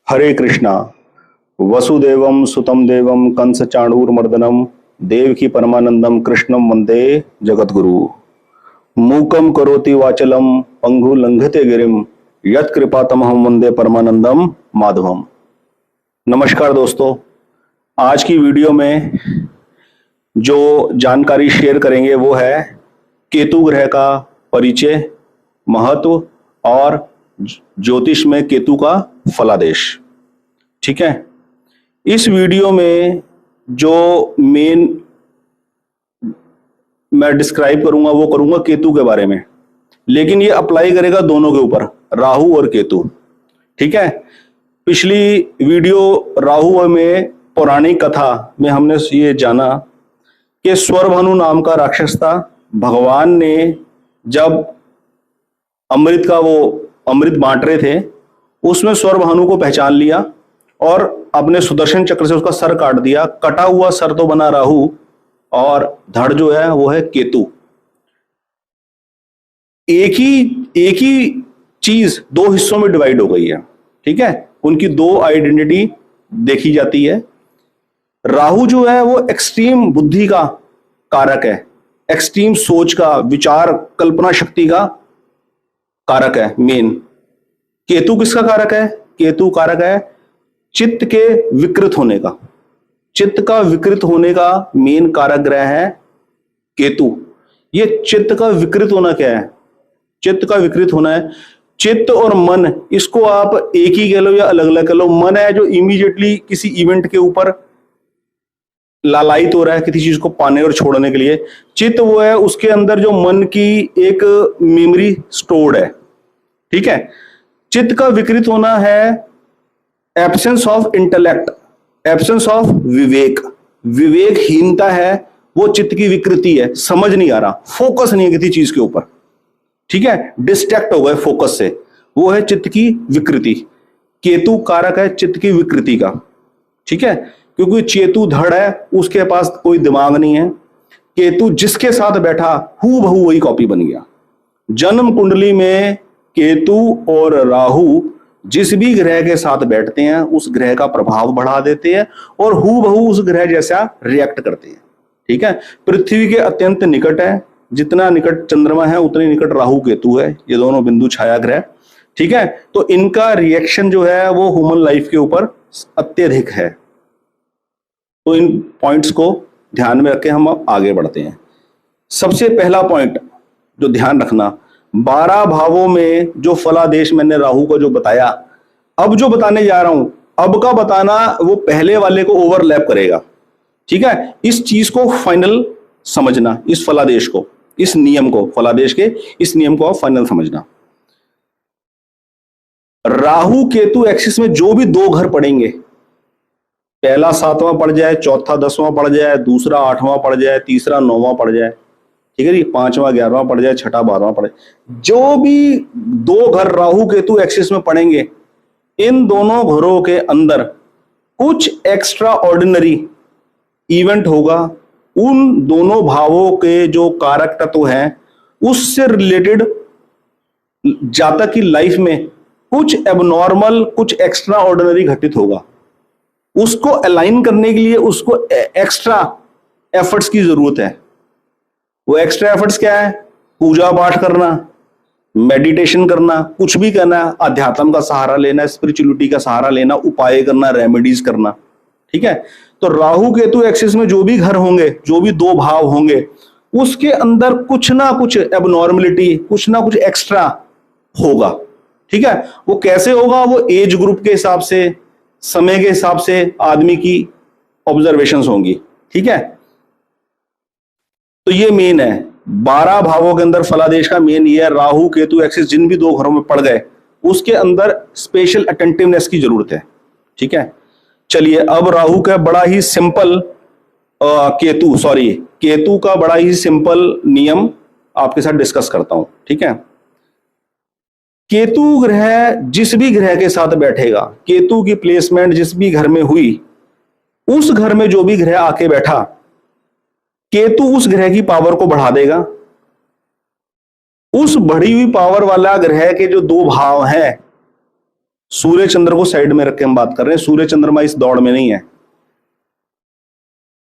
हरे कृष्णा। वसुदेवम सुतम देवम कंस चाणूरमर्दनम देवकी परमानंदम कृष्णम वंदे जगद्गुरु। मूकम करोति वाचलम पंगु लंघते गिरिम यत कृपा तमहम वंदे परमानंदम माधवम। नमस्कार दोस्तों, आज की वीडियो में जो जानकारी शेयर करेंगे वो है केतु ग्रह का परिचय, महत्व और ज्योतिष में केतु का फलादेश। ठीक है, इस वीडियो में जो मेन मैं डिस्क्राइब करूंगा वो करूंगा केतु के बारे में, लेकिन ये अप्लाई करेगा दोनों के ऊपर, राहु और केतु। ठीक है, पिछली वीडियो राहु में पौराणिक कथा में हमने ये जाना कि स्वरभानु नाम का राक्षस था। भगवान ने जब अमृत बांट रहे थे उसमें स्वरभानु को पहचान लिया और अपने सुदर्शन चक्र से उसका सर काट दिया। कटा हुआ सर तो बना राहु और धड़ जो है वो है केतु। एक ही चीज दो हिस्सों में डिवाइड हो गई है। ठीक है, उनकी दो आइडेंटिटी देखी जाती है। राहु जो है वो एक्सट्रीम बुद्धि का कारक है, एक्सट्रीम सोच का, विचार कल्पना शक्ति का कारक है मेन। केतु किसका कारक है? केतु कारक है चित्त के विकृत होने का। चित्त का विकृत होने का मेन कारक ग्रह है केतु। ये चित्त का विकृत होना क्या है? चित्त का विकृत होना है, चित्त और मन, इसको आप एक ही कह लो या अलग अलग कह लो। मन है जो इमीडिएटली किसी इवेंट के ऊपर लालायित हो रहा है किसी चीज को पाने और छोड़ने के लिए। चित्त वो है उसके अंदर जो मन की एक मेमोरी स्टोर्ड है। ठीक है, चित्त का विकृत होना है absence of intellect, absence of vivek, विवेकहीनता है वो चित्त की विकृति है। समझ नहीं आ रहा, फोकस नहीं है किसी चीज के ऊपर। ठीक है, डिस्ट्रैक्ट हो गए फोकस से, वो है चित्त की विकृति। केतु कारक है चित्त की विकृति का। ठीक है, क्योंकि चेतु धड़ है, उसके पास कोई दिमाग नहीं है। केतु जिसके साथ बैठा हू बहू वही कॉपी बन गया। जन्म कुंडली में केतु और राहु जिस भी ग्रह के साथ बैठते हैं उस ग्रह का प्रभाव बढ़ा देते हैं और हू बहू उस ग्रह जैसा रिएक्ट करते हैं। ठीक है, पृथ्वी के अत्यंत निकट है, जितना निकट चंद्रमा है उतने निकट राहु केतु है, ये दोनों बिंदु छाया ग्रह। ठीक है, तो इनका रिएक्शन जो है वो ह्यूमन लाइफ के ऊपर अत्यधिक है। तो इन पॉइंट्स को ध्यान में रख के हम आगे बढ़ते हैं। सबसे पहला पॉइंट जो ध्यान रखना, 12 भावों में जो फलादेश मैंने राहु को जो बताया, अब जो बताने जा रहा हूं, अब का बताना वो पहले वाले को ओवरलैप करेगा। ठीक है, इस चीज को फाइनल समझना, इस फलादेश को, इस नियम को, फलादेश के इस नियम को आप फाइनल समझना। राहु केतु एक्सिस में जो भी दो घर पड़ेंगे, पहला 7वां पड़ जाए, चौथा 10वां पड़ जाए, दूसरा 8वां पड़ जाए, तीसरा 9वां पड़ जाए, ठीक है जी, 5वां 11वां पड़ जाए, छठा 12वां पड़ जाए, जो भी दो घर राहु केतु एक्सिस में पड़ेंगे, इन दोनों घरों के अंदर कुछ एक्स्ट्रा ऑर्डिनरी इवेंट होगा। उन दोनों भावों के जो कारक तत्व हैं उससे रिलेटेड जातक की लाइफ में कुछ एबनॉर्मल, कुछ एक्स्ट्रा ऑर्डिनरी घटित होगा। उसको अलाइन करने के लिए उसको एक्स्ट्रा एफर्ट्स की जरूरत है। वो एक्स्ट्रा एफर्ट्स क्या है? पूजा पाठ करना, मेडिटेशन करना, कुछ भी करना, अध्यात्म का सहारा लेना, स्पिरिचुअलिटी का सहारा लेना, उपाय करना, रेमेडीज करना। ठीक है, तो राहु केतु एक्सिस में जो भी घर होंगे, जो भी दो भाव होंगे, उसके अंदर कुछ ना कुछ एबनॉर्मलिटी, कुछ ना कुछ एक्स्ट्रा होगा। ठीक है, वो कैसे होगा? वो एज ग्रुप के हिसाब से, समय के हिसाब से आदमी की ऑब्जर्वेशंस होंगी। ठीक है, तो ये मेन है 12 भावों के अंदर फलादेश का मेन ये है, राहु केतु एक्सिस जिन भी दो घरों में पड़ गए उसके अंदर स्पेशल अटेंटिवनेस की जरूरत है। ठीक है, चलिए अब राहु का बड़ा ही सिंपल केतु का बड़ा ही सिंपल नियम आपके साथ डिस्कस करता हूं। ठीक है, केतु ग्रह जिस भी ग्रह के साथ बैठेगा, केतु की प्लेसमेंट जिस भी घर में हुई, उस घर में जो भी ग्रह आके बैठा, केतु उस ग्रह की पावर को बढ़ा देगा। उस बढ़ी हुई पावर वाला ग्रह के जो दो भाव हैं सूर्य चंद्र को साइड में रख के हम बात कर रहे हैं, सूर्य चंद्रमा इस दौड़ में नहीं है।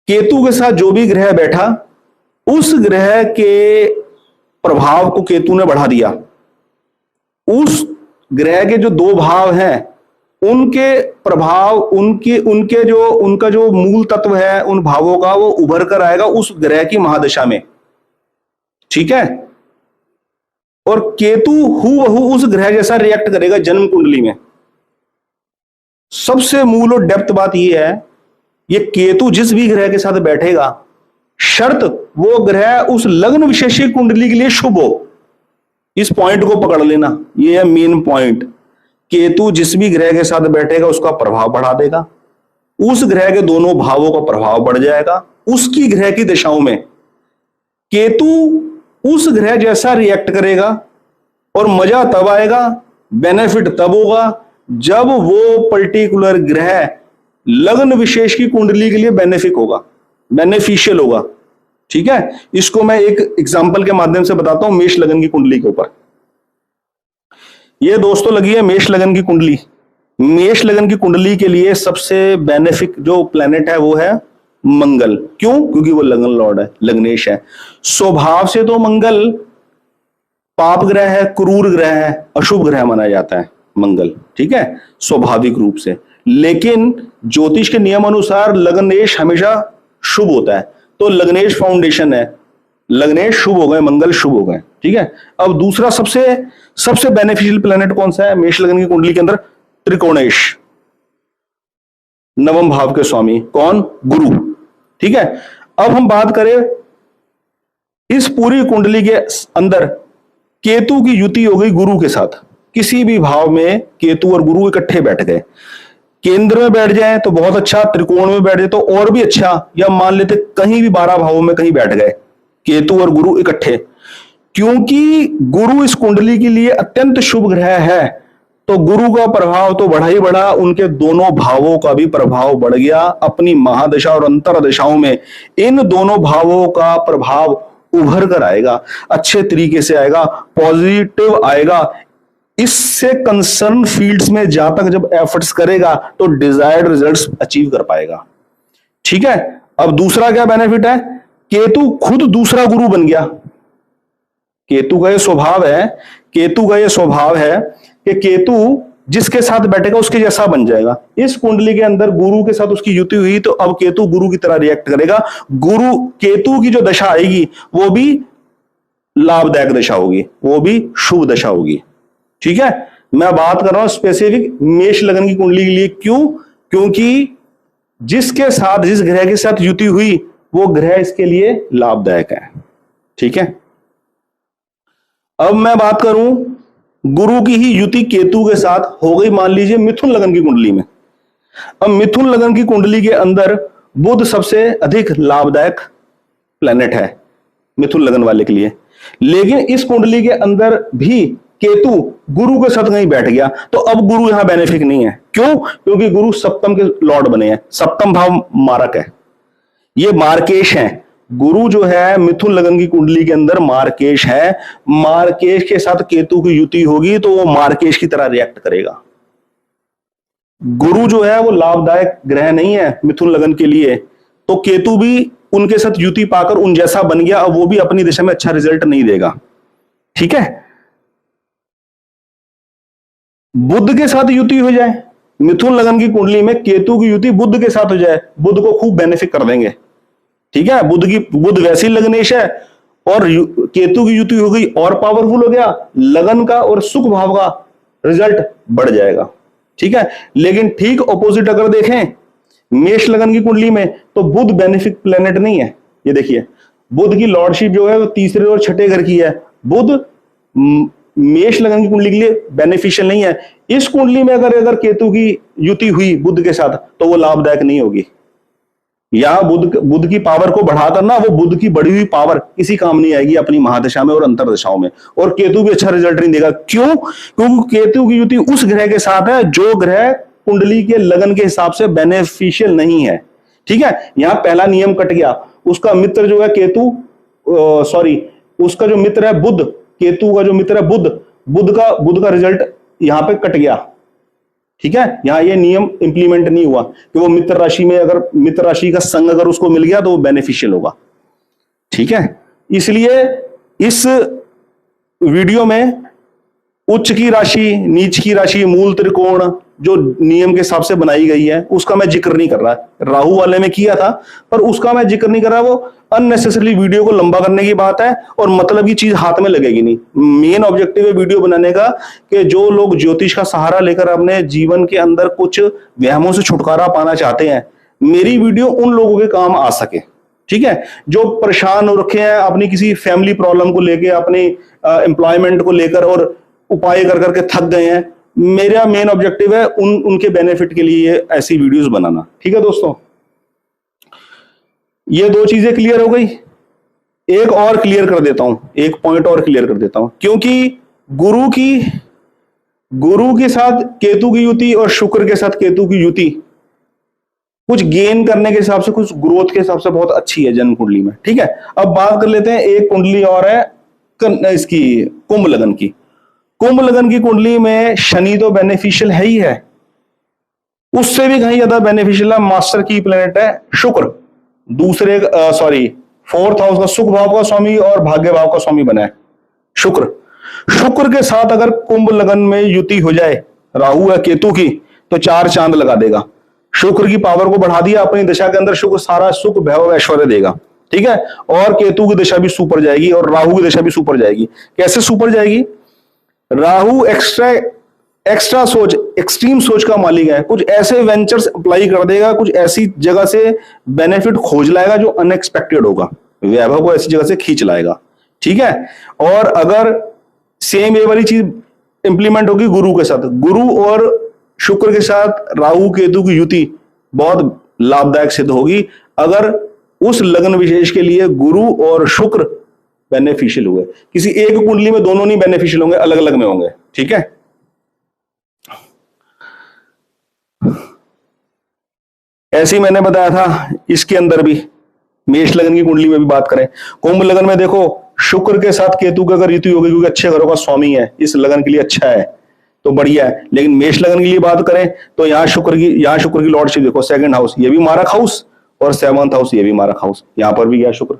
केतु के साथ जो भी ग्रह बैठा, उस ग्रह के प्रभाव को केतु ने बढ़ा दिया। उस ग्रह के जो दो भाव हैं, उनके प्रभाव, उनका जो मूल तत्व है उन भावों का, वो उभर कर आएगा उस ग्रह की महादशा में। ठीक है। और केतु हूबहू उस ग्रह जैसा रिएक्ट करेगा जन्म कुंडली में। सबसे मूल और डेप्थ बात यह है, ये केतु जिस भी ग्रह के साथ बैठेगा, शर्त वो ग्रह उस लग्न विशेषी कुंडली के लिए शुभ हो। इस पॉइंट को पकड़ लेना, ये है मेन पॉइंट। केतु जिस भी ग्रह के साथ बैठेगा उसका प्रभाव बढ़ा देगा, उस ग्रह के दोनों भावों का प्रभाव बढ़ जाएगा। उसकी ग्रह की दिशाओं में केतु उस ग्रह जैसा रिएक्ट करेगा, और मजा तब आएगा, बेनिफिट तब होगा जब वो पर्टिकुलर ग्रह लग्न विशेष की कुंडली के लिए बेनिफिशियल होगा। ठीक है। इसको मैं एक एग्जांपल के माध्यम से बताता हूं, मेष लगन की कुंडली के ऊपर। ये दोस्तों लगी है मेष लगन की कुंडली। मेष लगन की कुंडली के लिए सबसे बेनिफिक जो प्लेनेट है वो है मंगल। क्यों? क्योंकि वो लगन लॉर्ड है, लग्नेश है। स्वभाव से तो मंगल पाप ग्रह है, क्रूर ग्रह है, अशुभ ग्रह माना जाता है मंगल। ठीक है, स्वाभाविक रूप से। लेकिन ज्योतिष के नियम अनुसार लग्नेश हमेशा शुभ होता है, तो लग्नेश फाउंडेशन है, लग्नेश शुभ हो गए, मंगल शुभ हो गए। ठीक है। अब दूसरा सबसे बेनिफिशियल प्लेनेट कौन सा है मेष लगन की कुंडली के अंदर? त्रिकोणेश, नवम भाव के स्वामी। कौन? गुरु। ठीक है। अब हम बात करें, इस पूरी कुंडली के अंदर केतु की युति हो गई गुरु के साथ। किसी भी भाव में केतु और गुरु इकट्ठे बैठ गए। केंद्र में बैठ जाए तो बहुत अच्छा, त्रिकोण में बैठ जाए तो और भी अच्छा, या मान लेते कहीं भी 12 भावों में कहीं बैठ गए केतु और गुरु इकट्ठे। क्योंकि गुरु इस कुंडली के लिए अत्यंत शुभ ग्रह है, तो गुरु का प्रभाव तो बढ़ा ही बढ़ा, उनके दोनों भावों का भी प्रभाव बढ़ गया। अपनी महादशा और अंतरदशाओं में इन दोनों भावों का प्रभाव उभर कर आएगा, अच्छे तरीके से आएगा, पॉजिटिव आएगा। इससे कंसर्न फील्ड्स में जब एफर्ट्स करेगा तो डिजायर्ड रिजल्ट्स अचीव कर पाएगा। ठीक है। अब दूसरा क्या बेनिफिट है? केतु खुद दूसरा गुरु बन गया। केतु का ये स्वभाव है कि केतु जिसके साथ बैठेगा उसके जैसा बन जाएगा। इस कुंडली के अंदर गुरु के साथ उसकी युति हुई, तो अब केतु गुरु की तरह रिएक्ट करेगा। केतु की जो दशा आएगी वो भी लाभदायक दशा होगी, वो भी शुभ दशा होगी। ठीक है। मैं बात कर रहा हूं स्पेसिफिक मेष लगन की कुंडली के लिए। क्यों? क्योंकि जिस ग्रह के साथ युति हुई वो ग्रह इसके लिए लाभदायक है। ठीक है। अब मैं बात करूं, गुरु की ही युति केतु के साथ हो गई, मान लीजिए मिथुन लगन की कुंडली में। अब मिथुन लगन की कुंडली के अंदर बुध सबसे अधिक लाभदायक प्लेनेट है मिथुन लगन वाले के लिए। लेकिन इस कुंडली के अंदर भी केतु गुरु के साथ नहीं बैठ गया, तो अब गुरु यहां बेनिफिक नहीं है। क्यों? क्योंकि गुरु सप्तम के लॉर्ड बने हैं, सप्तम भाव मारक है, ये मार्केश है। गुरु जो है मिथुन लगन की कुंडली के अंदर मार्केश है। मार्केश के साथ केतु की युति होगी तो वो मार्केश की तरह रिएक्ट करेगा। गुरु जो है वो लाभदायक ग्रह नहीं है मिथुन लगन के लिए, तो केतु भी उनके साथ युति पाकर उन जैसा बन गया। अब वो भी अपनी दिशा में अच्छा रिजल्ट नहीं देगा। ठीक है। बुध के साथ युति हो जाए मिथुन लगन की कुंडली में, केतु की युति बुध के साथ हो जाए, बुध को खूब बेनिफिट कर देंगे। ठीक है। बुध वैसी लग्नेश है और केतु की युति हो गई और पावरफुल हो गया, लगन का और सुख भाव का रिजल्ट बढ़ जाएगा। ठीक है। लेकिन ठीक ऑपोजिट अगर देखें मेष लगन की कुंडली में, तो बुध बेनिफिक प्लेनेट नहीं है। ये देखिए, बुध की लॉर्डशिप जो है वो तीसरे और छठे घर की है। बुध मेष लगन की कुंडली के लिए बेनिफिशियल नहीं है। इस कुंडली में अगर केतु की युति हुई बुध के साथ तो वो लाभदायक नहीं होगी। यहां बुध की पावर को बढ़ाकर ना, वो बुध की बढ़ी हुई पावर किसी काम नहीं आएगी अपनी महादशा में और अंतरदशाओं में, और केतु भी अच्छा रिजल्ट नहीं देगा। क्यों? क्योंकि केतु की युति उस ग्रह के साथ है जो ग्रह कुंडली के लगन के हिसाब से बेनिफिशियल नहीं है। ठीक है। यहां पहला नियम कट गया। उसका मित्र जो है उसका जो मित्र है बुध, केतु का जो मित्र है बुध का रिजल्ट यहां पे कट गया। ठीक है, यहां ये नियम इंप्लीमेंट नहीं हुआ कि वो मित्र राशि में अगर मित्र राशि का संग अगर उसको मिल गया तो वो बेनिफिशियल होगा। ठीक है, इसलिए इस वीडियो में उच्च की राशि, नीच की राशि, मूल त्रिकोण जो नियम के हिसाब से बनाई गई है उसका मैं जिक्र नहीं कर रहा। राहु वाले में किया था पर उसका मैं जिक्र नहीं कर रहा, वो अननेसेसरी वीडियो को लंबा करने की बात है और मतलब की चीज हाथ में लगेगी नहीं। मेन ऑब्जेक्टिव है वीडियो बनाने का कि जो लोग ज्योतिष का सहारा लेकर अपने जीवन के अंदर कुछ वहमों से छुटकारा पाना चाहते हैं, मेरी वीडियो उन लोगों के काम आ सके। ठीक है, जो परेशान हो रखे हैं अपनी किसी फैमिली प्रॉब्लम को लेकर, अपने एम्प्लॉयमेंट को लेकर और उपाय कर करके थक गए हैं, मेरा मेन ऑब्जेक्टिव है उनके बेनिफिट के लिए ऐसी वीडियोस बनाना। ठीक है दोस्तों, ये दो चीजें क्लियर हो गई। एक और क्लियर कर देता हूं, एक पॉइंट और क्लियर कर देता हूं, क्योंकि गुरु के साथ केतु की युति और शुक्र के साथ केतु की युति कुछ गेन करने के हिसाब से, कुछ ग्रोथ के हिसाब से बहुत अच्छी है जन्म कुंडली में। ठीक है, अब बात कर लेते हैं एक कुंडली और है इसकी कुंभ लगन की। कुंभ लगन की कुंडली में शनि तो बेनिफिशियल है ही है, उससे भी कहीं ज्यादा बेनिफिशियल है मास्टर की प्लेनेट है शुक्र। दूसरे फोर्थ हाउस का सुख भाव का स्वामी और भाग्य भाव का स्वामी बना है शुक्र। शुक्र के साथ अगर कुंभ लगन में युति हो जाए राहु या केतु की तो चार चांद लगा देगा। शुक्र की पावर को बढ़ा दिया अपनी दशा के अंदर, शुक्र सारा सुख वैभव ऐश्वर्य देगा। ठीक है, और केतु की दशा भी सुपर जाएगी और राहु की दशा भी सुपर जाएगी। कैसे सुपर जाएगी? राहु एक्स्ट्रा सोच, एक्सट्रीम सोच का मालिक है, कुछ ऐसे वेंचर्स अप्लाई कर देगा, कुछ ऐसी जगह से बेनिफिट खोज लाएगा जो अनएक्सपेक्टेड होगा, वैभव को ऐसी जगह से खींच लाएगा। ठीक है, और अगर सेम ये वाली चीज इंप्लीमेंट होगी गुरु के साथ, गुरु और शुक्र के साथ राहु केतु की युति बहुत लाभदायक सिद्ध होगी अगर उस लग्न विशेष के लिए गुरु और शुक्र बेनिफिशियल हुए। किसी एक कुंडली में दोनों नहीं बेनिफिशियल होंगे, अलग अलग में होंगे। ठीक है, ऐसे ही मैंने बताया था इसके अंदर भी, मेष लगन की कुंडली में भी बात करें। कुंभ लगन में देखो शुक्र के साथ केतु का अगर युति होगी, क्योंकि अच्छे घरों का स्वामी है, इस लगन के लिए अच्छा है तो बढ़िया है। लेकिन मेष लगन के लिए बात करें तो यहाँ शुक्र की लॉर्डशिप देखो, सेकंड हाउस ये भी मारक हाउस और सेवंथ हाउस ये भी मारक हाउस, यहां पर भी गया शुक्र।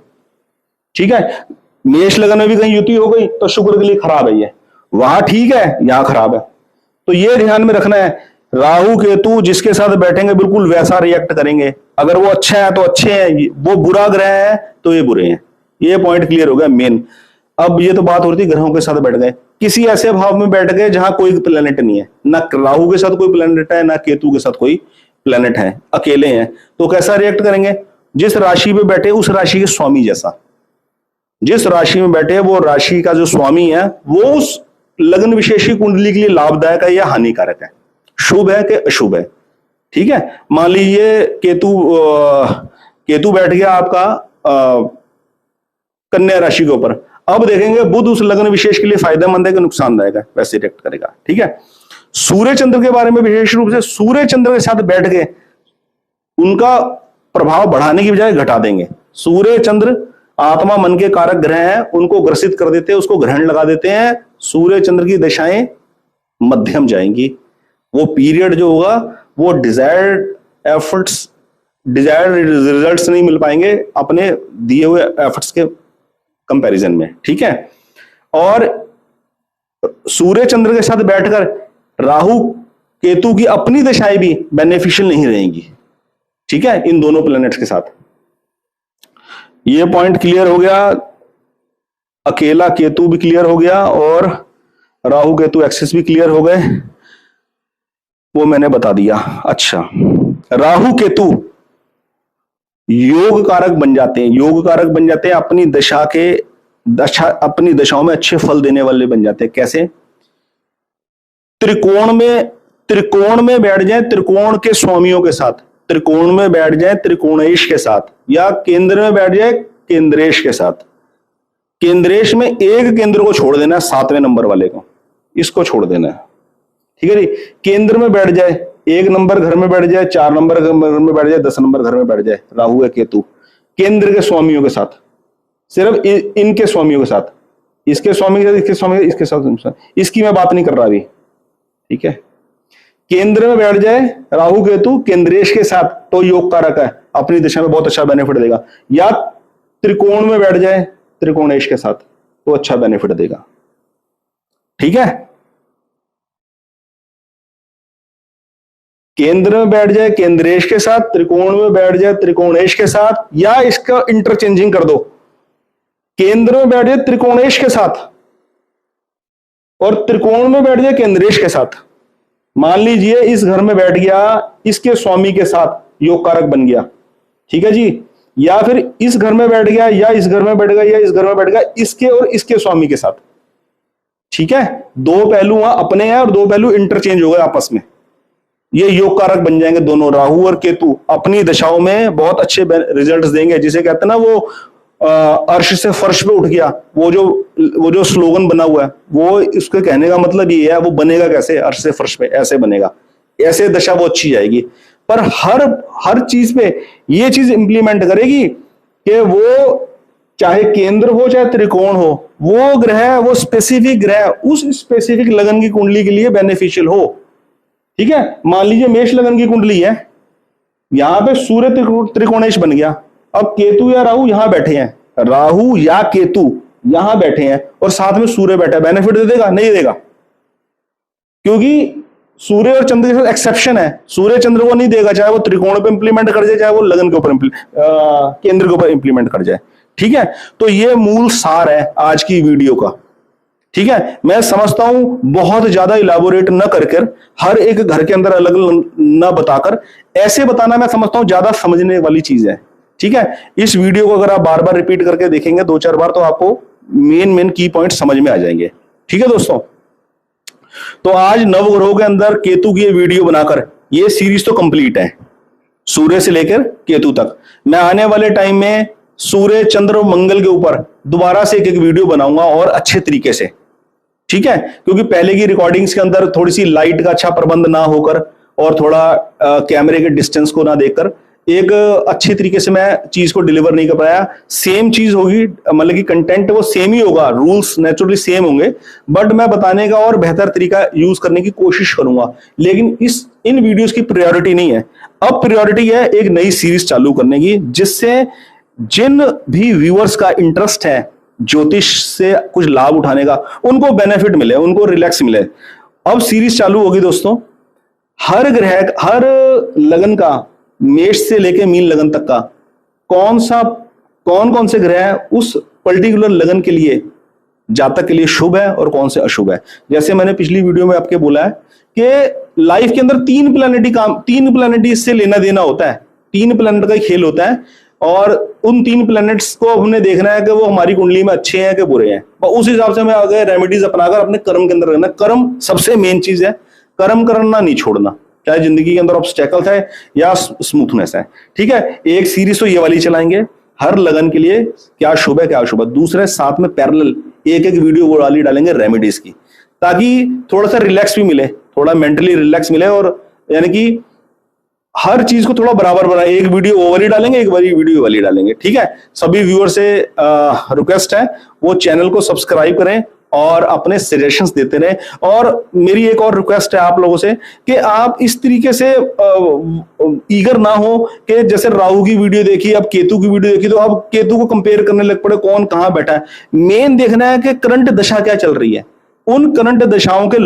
ठीक है, मेष लगन में भी कहीं युति हो गई तो शुक्र के लिए खराब है, ये वहां ठीक है यहां खराब है। तो ये ध्यान में रखना है, राहु केतु जिसके साथ बैठेंगे बिल्कुल वैसा रिएक्ट करेंगे। अगर वो अच्छा है तो अच्छे हैं, वो बुरा ग्रह है तो ये बुरे हैं। ये पॉइंट क्लियर हो गया मेन। अब ये तो बात हो रही थी ग्रहों के साथ बैठ गए, किसी ऐसे भाव में बैठ गए जहां कोई प्लेनेट नहीं है, ना राहु के साथ कोई प्लेनेट है ना केतु के साथ कोई प्लेनेट है, अकेले हैं, तो कैसा रिएक्ट करेंगे? जिस राशि पे बैठे उस राशि के स्वामी जैसा, जिस राशि में बैठे वो राशि का जो स्वामी है वो उस लग्न विशेषी कुंडली के लिए लाभदायक है या हानिकारक है, शुभ है कि अशुभ है। ठीक है, मान लीजिए केतु बैठ गया आपका कन्या राशि के ऊपर, अब देखेंगे बुध उस लग्न विशेष के लिए फायदेमंद है कि नुकसानदायक है, वैसे रिएक्ट करेगा। ठीक है, सूर्य चंद्र के बारे में विशेष रूप से सूर्य चंद्र के साथ बैठ के उनका प्रभाव बढ़ाने की बजाय घटा देंगे। सूर्य चंद्र आत्मा मन के कारक ग्रह हैं, उनको ग्रसित कर देते हैं, उसको ग्रहण लगा देते हैं। सूर्य चंद्र की दशाएं मध्यम जाएंगी, वो पीरियड जो होगा वो डिजायर्ड एफर्ट्स, डिजायर्ड रिजल्ट्स नहीं मिल पाएंगे अपने दिए हुए एफर्ट्स के कंपैरिजन में। ठीक है, और सूर्य चंद्र के साथ बैठकर राहु केतु की अपनी दशाएं भी बेनिफिशियल नहीं रहेंगी। ठीक है, इन दोनों प्लैनेट्स के साथ ये पॉइंट क्लियर हो गया। अकेला केतु भी क्लियर हो गया और राहु केतु एक्सिस भी क्लियर हो गए, वो मैंने बता दिया। अच्छा, राहु केतु योग कारक बन जाते हैं, योग कारक बन जाते हैं, अपनी अपनी दशाओं में अच्छे फल देने वाले बन जाते हैं। कैसे? त्रिकोण में बैठ जाए त्रिकोण के स्वामियों के साथ, त्रिकोण में बैठ जाए त्रिकोणेश के साथ, या केंद्र में बैठ जाए केंद्रेश के साथ। केंद्रेश में एक केंद्र को छोड़ देना है, 7वें नंबर वाले को, इसको छोड़ देना है। ठीक है जी, केंद्र में बैठ जाए, 1 नंबर घर में बैठ जाए, 4 नंबर घर में बैठ जाए, 10 नंबर घर में बैठ जाए, राहु या केतु केंद्र के स्वामियों के साथ, सिर्फ इनके स्वामियों के साथ, इसके स्वामी के साथ, इसके स्वामी, इसके साथ, इसकी मैं बात नहीं कर रहा अभी। ठीक है, केंद्र में बैठ जाए राहु केतु केंद्रेश के साथ तो योग कारक है, अपनी दिशा में बहुत अच्छा बेनिफिट देगा। या त्रिकोण में बैठ जाए त्रिकोणेश के साथ तो अच्छा बेनिफिट देगा। ठीक है, केंद्र में बैठ जाए केंद्रेश के साथ, त्रिकोण में बैठ जाए त्रिकोणेश के साथ, या इसका इंटरचेंजिंग कर दो, केंद्र में बैठ जाए त्रिकोणेश के साथ और त्रिकोण में बैठ जाए केंद्रेश के साथ। मान लीजिए इस घर में बैठ गया, इसके स्वामी के साथ योग कारक बन गया। ठीक है जी, या फिर इस घर में बैठ गया, या इस घर में बैठ गया, या इस घर में बैठ गया, इसके और इसके स्वामी के साथ। ठीक है, दो पहलू अपने हैं और दो पहलू इंटरचेंज हो गए आपस में, ये योग कारक बन जाएंगे दोनों। राहु और केतु अपनी दशाओं में बहुत अच्छे रिजल्ट्स देंगे। जिसे कहते हैं ना वो अर्श से फर्श पे उठ गया, वो जो स्लोगन बना हुआ है, वो इसके कहने का मतलब ये है, वो बनेगा कैसे, अर्श से फर्श पे ऐसे बनेगा, ऐसे दशा वो अच्छी जाएगी। पर हर चीज पे ये चीज इंप्लीमेंट करेगी कि वो चाहे केंद्र हो चाहे त्रिकोण हो, वो ग्रह, वो स्पेसिफिक ग्रह उस स्पेसिफिक लगन की कुंडली के लिए बेनिफिशियल हो। ठीक है, मान लीजिए मेष लगन की कुंडली है, यहां पे सूर्य त्रिकोणेश बन गया, अब केतु या राहु यहां बैठे हैं, राहु या केतु यहां बैठे हैं और साथ में सूर्य बैठा है, बेनिफिट दे देगा? नहीं देगा, क्योंकि सूर्य और चंद्र के साथ एक्सेप्शन है, सूर्य चंद्र को नहीं देगा, चाहे वो त्रिकोण पे इंप्लीमेंट कर जाए, चाहे वो लगन के ऊपर केंद्र के ऊपर इंप्लीमेंट कर जाए। ठीक है, तो ये मूल सार है आज की वीडियो का। ठीक है, मैं समझता हूं बहुत ज्यादा इलाबोरेट न करके, हर एक घर के अंदर अलग न बताकर, ऐसे बताना मैं समझता हूं ज्यादा समझने वाली चीज है। ठीक है, इस वीडियो को अगर आप बार बार रिपीट करके देखेंगे 2-4 बार, तो आपको मेन की पॉइंट समझ में आ जाएंगे। ठीक है दोस्तों, तो आज नवग्रहों के अंदर केतु की ये वीडियो बनाकर ये सीरीज तो कंप्लीट है, सूर्य से लेकर केतु तक। मैं आने वाले टाइम में सूर्य चंद्र और मंगल के ऊपर दोबारा से एक वीडियो बनाऊंगा और अच्छे तरीके से। ठीक है, क्योंकि पहले की रिकॉर्डिंग्स के अंदर थोड़ी सी लाइट का अच्छा प्रबंध ना होकर और थोड़ा कैमरे के डिस्टेंस को ना देखकर एक अच्छी तरीके से मैं चीज को डिलीवर नहीं कर पाया। सेम चीज होगी, मतलब कि कंटेंट वो सेम ही होगा, रूल्स नेचुरली सेम होंगे, बट मैं बताने का और बेहतर तरीका यूज करने की कोशिश करूंगा। लेकिन इन वीडियोस की प्रायोरिटी नहीं है, अब प्रायोरिटी है एक नई सीरीज चालू करने की, जिससे जिन भी व्यूअर्स का इंटरेस्ट है ज्योतिष से कुछ लाभ उठाने का, उनको बेनिफिट मिले, उनको रिलैक्स मिले। अब सीरीज चालू होगी दोस्तों, हर ग्रह, हर लगन का, मेष से लेके मीन लगन तक का, कौन कौन से ग्रह है उस पर्टिकुलर लगन के लिए, जातक के लिए शुभ है और कौन से अशुभ है। जैसे मैंने पिछली वीडियो में आपके बोला है कि लाइफ के अंदर 3 प्लैनेटी से लेना देना होता है, 3 प्लैनेट का खेल होता है, और उन 3 प्लैनेट्स को हमने देखना है कि वो हमारी कुंडली में अच्छे हैं कि बुरे हैं, और उस हिसाब से हमें आगे रेमेडीज अपनाकर अपने कर्म के अंदर रहना। कर्म सबसे मेन चीज है, कर्म करना नहीं छोड़ना, चाहे जिंदगी के अंदर ऑब्स्टेकल्स है या स्मूथनेस है। ठीक है, एक सीरीज तो ये वाली चलाएंगे हर लगन के लिए, क्या शुभ है क्या अशुभ है। दूसरे साथ में पैरेलल एक वीडियो वो वाली डालेंगे रेमेडीज की, ताकि थोड़ा सा रिलैक्स भी मिले, थोड़ा मेंटली रिलैक्स मिले, और यानी कि हर चीज को थोड़ा बराबर बना, एक वीडियो वो वाली डालेंगे, एक वीडियो वाली डालेंगे। ठीक है, सभी व्यूअर से रिक्वेस्ट है वो चैनल को सब्सक्राइब करें और अपने सजेशंस देते रहें। और मेरी एक और रिक्वेस्ट है आप लोगों से कि आप इस तरीके से ईगर ना हो कि जैसे राहु की वीडियो देखी, अब केतु की वीडियो देखी, तो अब केतु को कंपेयर करने लग पड़े कौन कहां बैठा है। मेन देखना है कि करंट दशा क्या चल रही है, उन करंट दशाओं के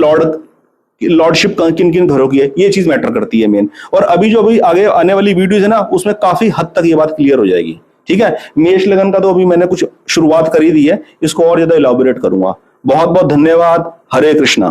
लॉर्डशिप किन किन घरों की है, ये चीज मैटर करती है मेन। और अभी आगे आने वाली वीडियोस है ना, उसमें काफी हद तक ये बात क्लियर हो जाएगी। ठीक है, मेष लगन का तो अभी मैंने कुछ शुरुआत कर ही दी है, इसको और ज्यादा इलाबोरेट करूंगा। बहुत बहुत धन्यवाद। हरे कृष्णा।